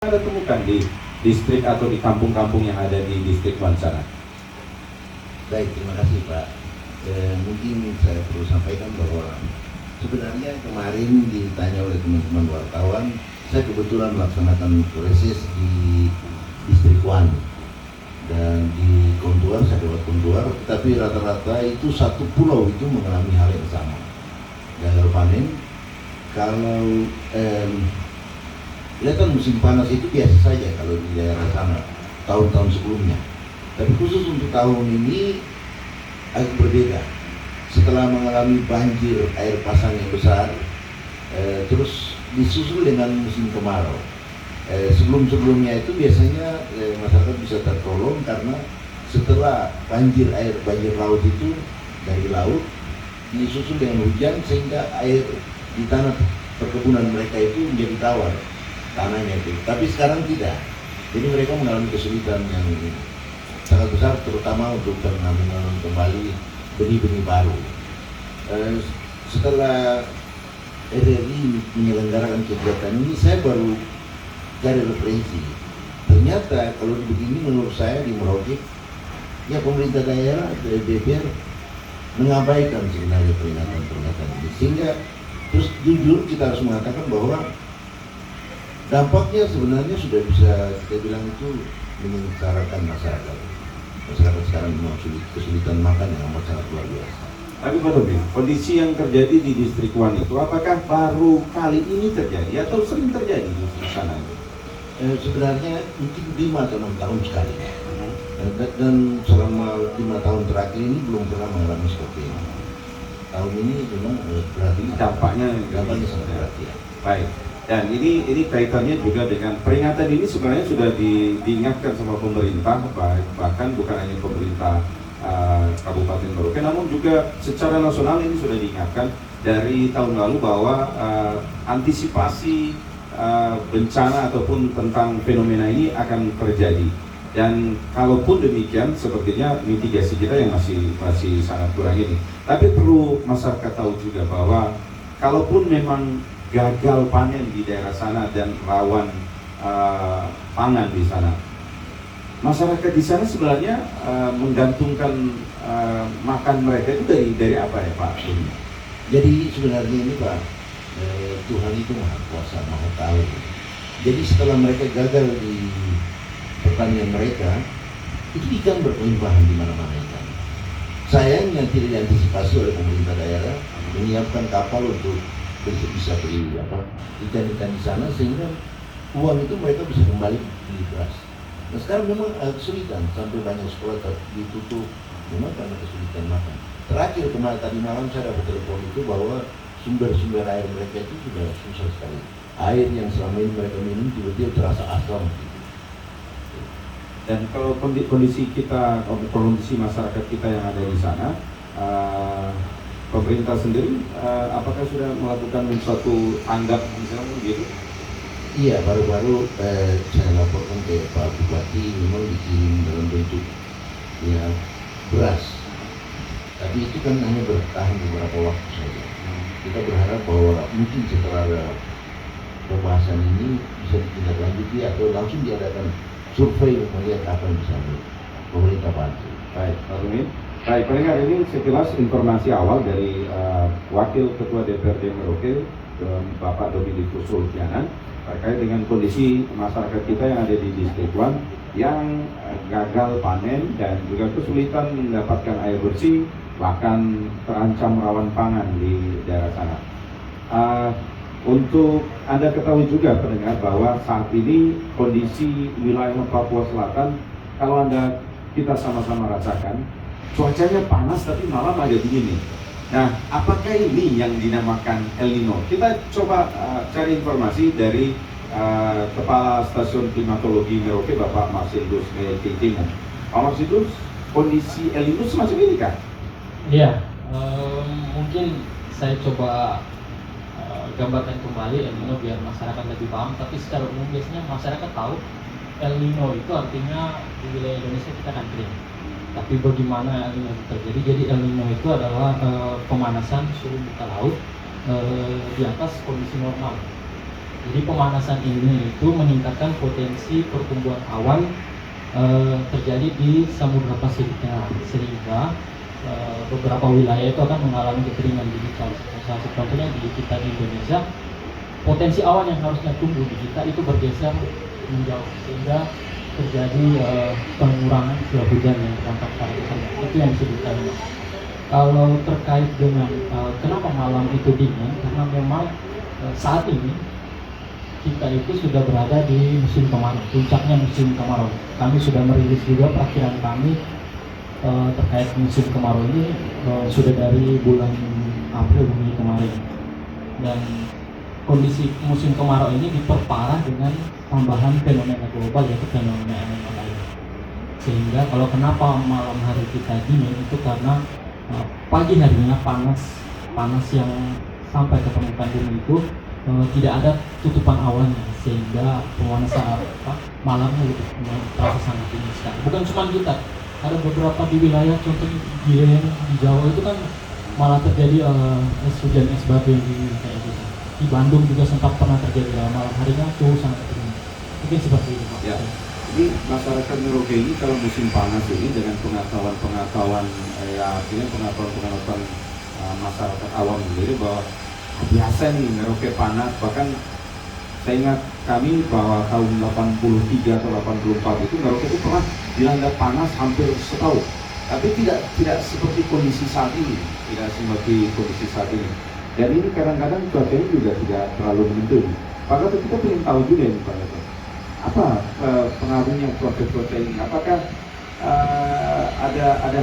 Anda temukan di distrik atau di kampung-kampung yang ada di distrik Wan sana? Baik, terima kasih Pak. Mungkin saya perlu sampaikan bahwa sebenarnya kemarin ditanya oleh teman-teman wartawan, saya kebetulan melaksanakan reses di distrik Wan dan di Kontuar, saya lewat Kontuar, tapi rata-rata itu satu pulau itu mengalami hal yang sama, gagal panen. Kalau kelihatan musim panas itu biasa saja kalau di daerah sana tahun-tahun sebelumnya, tapi khusus untuk tahun ini agak berbeda. Setelah mengalami banjir air pasang yang besar, terus disusul dengan musim kemarau. Sebelum-sebelumnya itu biasanya masyarakat bisa tertolong karena setelah banjir laut itu dari laut disusul dengan hujan sehingga air di tanah perkebunan mereka itu menjadi tawar tanahnya itu. Tapi sekarang tidak. Jadi mereka mengalami kesulitan yang sangat besar, terutama untuk menanam kembali benih-benih baru. Setelah RRI menyelenggarakan kegiatan ini, saya baru cari referensi. Ternyata kalau begini menurut saya di Merauke, ya pemerintah daerah, DPR mengabaikan sebenarnya peringatan-peringatan ini. Sehingga terus jujur kita harus mengatakan bahwa dampaknya sebenarnya sudah bisa kita bilang itu menyengsarakan masyarakat. Masyarakat sekarang memang kesulitan makan yang amat sangat luar biasa. Tapi Pak Tobi, kondisi yang terjadi di distrik Wan itu apakah baru kali ini terjadi atau sering terjadi di sana? Sebenarnya mungkin 5 atau 6 tahun sekali. Dan selama 5 tahun terakhir ini belum pernah mengalami seperti ini. Tahun ini memang berarti dampaknya sangat berat ya. Baik. Dan ini kaitannya juga dengan peringatan ini sebenarnya sudah diingatkan sama pemerintah, bahkan bukan hanya pemerintah Kabupaten Merauke, namun juga secara nasional ini sudah diingatkan dari tahun lalu bahwa antisipasi bencana ataupun tentang fenomena ini akan terjadi. Dan kalaupun demikian, sepertinya mitigasi kita yang masih sangat kurang ini. Tapi perlu masyarakat tahu juga bahwa kalaupun memang gagal panen di daerah sana dan rawan pangan di sana, masyarakat di sana sebenarnya menggantungkan makan mereka itu dari apa ya Pak? Jadi sebenarnya ini Pak, Tuhan itu maha kuasa, maha tahu. Jadi setelah mereka gagal di pertanian mereka, itu ikan berkelimpahan di mana-mana ikan. Sayangnya tidak diantisipasi oleh pemerintah daerah menyiapkan kapal untuk bisa beli ikan-ikan di sana, sehingga uang itu mereka bisa kembali beli beras. Nah sekarang memang kesulitan, sampai banyak sekolah ditutup memang karena kesulitan makan. Terakhir kemarin tadi malam saya dapat telepon itu bahwa sumber-sumber air mereka itu sudah susah sekali. Air yang selama ini mereka minum tiba-tiba terasa asam. Dan kalau kondisi masyarakat kita yang ada di sana, pemerintah sendiri apakah sudah melakukan suatu tanggap misalnya gitu? Iya, baru-baru saya laporkan ke Pak Bupati, memang dikirim dalam bentuk ya beras. Tapi itu kan hanya bertahan beberapa waktu saja. Kita berharap bahwa mungkin setelah ada pembahasan ini bisa ditindaklanjuti atau langsung diadakan survei melihat apa yang bisa pemerintah bantu. Baik, Pak Rumin. Baik, pendengar, ini sekilas informasi awal dari Wakil Ketua DPRD Merauke, Bapak Dominikus Sulfianan, terkait dengan kondisi masyarakat kita yang ada di distrik Wan yang gagal panen dan juga kesulitan mendapatkan air bersih, bahkan terancam rawan pangan di daerah sana. Untuk Anda ketahui juga pendengar bahwa saat ini kondisi wilayah Papua Selatan, kalau kita sama-sama rasakan, cuacanya panas tapi malam agak dingin nih. Nah, apakah ini yang dinamakan El Nino? Kita coba cari informasi dari Kepala Stasiun Klimatologi Merauke, Bapak Marsilus Metintingan. Pak Marsilus, kondisi El Nino semacam ini kah? Iya, mungkin saya coba gambarkan kembali El Nino biar masyarakat lebih paham. Tapi secara umum biasanya masyarakat tahu El Nino itu artinya di wilayah Indonesia kita kan kering. Tapi bagaimana El Nino itu terjadi? Jadi El Nino itu adalah pemanasan suhu muka laut di atas kondisi normal. Jadi pemanasan ini itu meningkatkan potensi pertumbuhan awan terjadi di Samudra Pasifik Tengah, sehingga beberapa wilayah itu akan mengalami kekeringan digital. Salah satu contohnya di kita di Indonesia, potensi awan yang harusnya tumbuh di kita itu bergeser menjauh, sehingga terjadi pengurangan curah hujan yang terdampak pada sana. Itu yang disebutkan. Kalau terkait dengan kenapa malam itu dingin, karena memang saat ini kita itu sudah berada di musim kemarau, puncaknya musim kemarau. Kami sudah merilis juga perakhiran kami terkait musim kemarau ini sudah dari bulan April Mei kemarin, dan kondisi musim kemarau ini diperparah dengan tambahan fenomena global, yaitu fenomena El Nino lain. Sehingga kalau kenapa malam hari kita dingin itu karena pagi harinya panas yang sampai ke permukaan bumi itu tidak ada tutupan awannya, sehingga pemanasan malamnya lebih terasa sangat dingin sekali. Bukan cuma kita, ada beberapa di wilayah contoh di Jawa itu kan malah terjadi es hujan es batu yang dingin kayak gitu. Di Bandung juga sempat pernah terjadi malam harinya tuh sangat dingin. Mungkin seperti itu Pak. Ya. Jadi masyarakat Merauke ini kalau musim panas ini dengan pengetahuan ya artinya pengetahuan masyarakat awam sendiri bahwa biasa nih Merauke panas. Bahkan saya ingat kami bahwa tahun 83 atau 84 itu Merauke itu pernah dilanda panas hampir setahun. Tapi tidak seperti kondisi saat ini, Dan ini kadang-kadang cuacanya juga tidak terlalu menentu. Maka kita ingin tahu juga nih Pak Gatot, apa pengaruhnya cuaca ini? Apakah ada